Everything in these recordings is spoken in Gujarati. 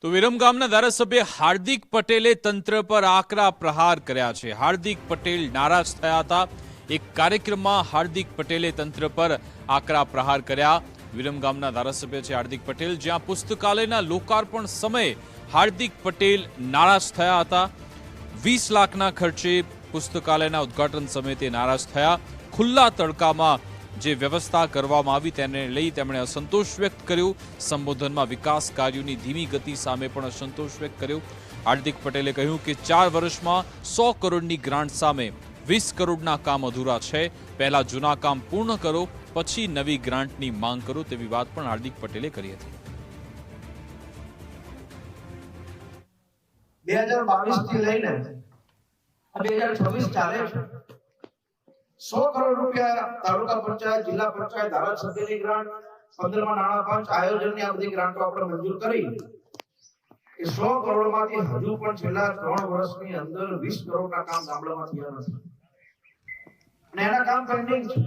તો વિરમગામના ધારાસભ્ય હાર્દિક પટેલે તંત્ર પર આકરા પ્રહાર કર્યા છે। હાર્દિક પટેલ નારાજ થયા હતા। એક કાર્યક્રમમાં હાર્દિક પટેલે તંત્ર પર આકરા પ્રહાર કર્યા। વિરમગામના ધારાસભ્ય છે હાર્દિક પટેલ, જ્યાં પુસ્તકાલયના લોકાર્પણ સમયે હાર્દિક પટેલ નારાજ થયા હતા। 20 લાખના ખર્ચે પુસ્તકાલયના ઉદ્ઘાટન સમયે તે નારાજ થયા। ખુલ્લા તડકામાં જે વ્યવસ્થા કરવામાં આવી તેને લઈ તેમણે અસંતોષ વ્યક્ત કર્યો। સંબોધનમાં વિકાસ કાર્યોની ધીમી ગતિ સામે પણ અસંતોષ વ્યક્ત કર્યો। હાર્દિક પટેલે કહ્યું કે 4 વર્ષમાં 100 કરોડની ગ્રાન્ટ સામે 20 કરોડના કામ અધૂરા છે। પહેલા જૂના કામ પૂર્ણ કરો, પછી નવી ગ્રાન્ટની માંગ કરો, તેવી વાત પણ હાર્દિક પટેલે કરી હતી। 2022 થી લઈને 2026 ચાલે છે। 100 કરોડ રૂપિયા તાલુકા પંચાયત, જિલ્લા પંચાયત, ધારાસભ્યની ગ્રાન્ટ, 15માં નાણાં પંચ આયોજનની આ બધી ગ્રાન્ટો આપણે મંજૂર કરી કે 100 કરોડમાંથી હજુ પણ છેલ્લા 3 વર્ષની અંદર 20 કરોડના કામ ગામડામાં થયા નથી અને એના કામ પેન્ડિંગ છે।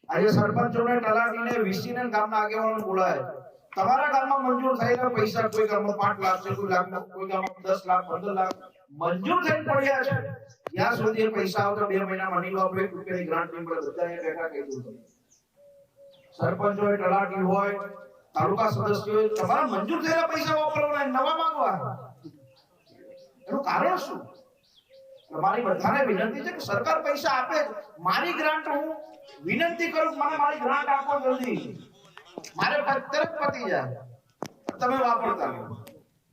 આજે સરપંચોને, તલાટીને, વીસીને ગામના આગેવાનોને બોલાય, તમારા ગામમાં મંજૂર થયેલા પૈસા કોઈ ગામમાં 5 લાખ છે, કોઈ ગામમાં 10 લાખ, 15 લાખ મંજૂર થઈને પડ્યા છે। ત્યાં સુધી એ પૈસા આવતા 2 મહિનામાં નહીં વાપરે, રૂપિયાની ગ્રાન્ટ નહીં પડે, બધા અહીંયા બેઠા કહી દઉં છું। સરપંચ હોય, તલાટી હોય, તાલુકા સદસ્ય હોય, તમારા મંજૂર થયેલા પૈસા વાપરવાના, નવા માંગવા, એનું કારણ શું? મારી બધાને વિનંતી છે કે સરકાર પૈસા આપે, મારી ગ્રાન્ટ હું વિનંતી કરું, મને મારી ગ્રાન્ટ આપો જલ્દી, મારે તરત પતી જાય, તમે વાપરતા નહીં।